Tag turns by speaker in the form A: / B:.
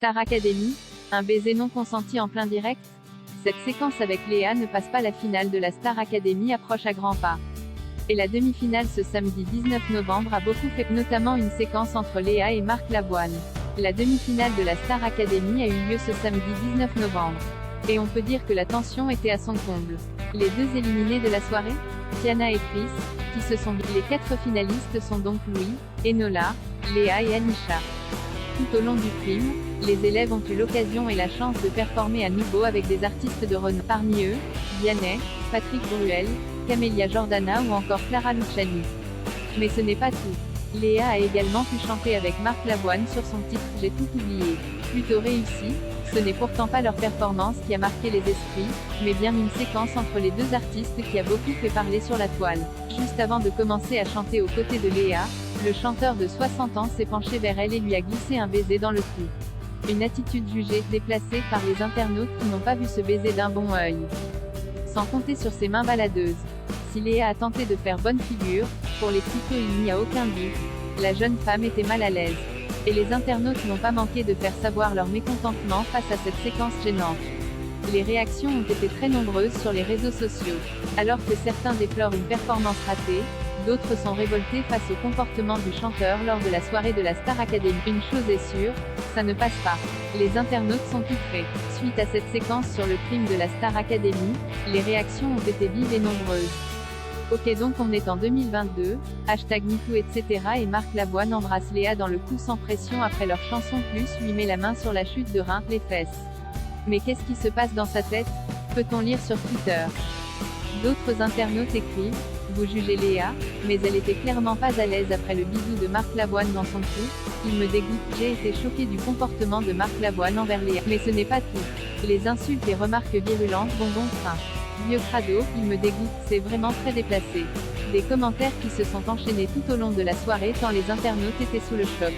A: Star Academy, un baiser non consenti en plein direct. Cette séquence avec Léa ne passe pas. La finale de la Star Academy approche à grands pas. Et la demi-finale ce samedi 19 novembre a beaucoup fait, notamment une séquence entre Léa et Marc Lavoine. La demi-finale de la Star Academy a eu lieu ce samedi 19 novembre. Et on peut dire que la tension était à son comble. Les deux éliminés de la soirée, Tiana et Chris, qui se sont les 4 finalistes sont donc Louis, Enola, Léa et Anisha. Tout au long du film, les élèves ont eu l'occasion et la chance de performer à nouveau avec des artistes de renom. Parmi eux, Vianney, Patrick Bruel, Camélia Jordana ou encore Clara Luciani. Mais ce n'est pas tout. Léa a également pu chanter avec Marc Lavoine sur son titre « J'ai tout oublié ». Plutôt réussi, ce n'est pourtant pas leur performance qui a marqué les esprits, mais bien une séquence entre les deux artistes qui a beaucoup fait parler sur la toile. Juste avant de commencer à chanter aux côtés de Léa, le chanteur de 60 ans s'est penché vers elle et lui a glissé un baiser dans le cou. Une attitude jugée déplacée par les internautes qui n'ont pas vu ce baiser d'un bon œil. Sans compter sur ses mains baladeuses. Si Léa a tenté de faire bonne figure, pour les psychos il n'y a aucun doute, la jeune femme était mal à l'aise. Et les internautes n'ont pas manqué de faire savoir leur mécontentement face à cette séquence gênante. Les réactions ont été très nombreuses sur les réseaux sociaux. Alors que certains déplorent une performance ratée, d'autres sont révoltés face au comportement du chanteur lors de la soirée de la Star Academy. Une chose est sûre, ça ne passe pas. Les internautes sont outrés. Suite à cette séquence sur le crime de la Star Academy, les réactions ont été vives et nombreuses. Ok, donc on est en 2022, #MeToo etc. et Marc Lavoine embrasse Léa dans le cou sans pression après leur chanson Plus lui met la main sur la chute de rein, les fesses. Mais qu'est-ce qui se passe dans sa tête? Peut-on lire sur Twitter. D'autres internautes écrivent, vous jugez Léa, mais elle était clairement pas à l'aise après le bisou de Marc Lavoine dans son cou. Il me dégoûte, j'ai été choqué du comportement de Marc Lavoine envers Léa. Mais ce n'est pas tout. Les insultes et remarques virulentes vont bon train. Vieux crado, il me dégoûte, c'est vraiment très déplacé. Des commentaires qui se sont enchaînés tout au long de la soirée tant les internautes étaient sous le choc.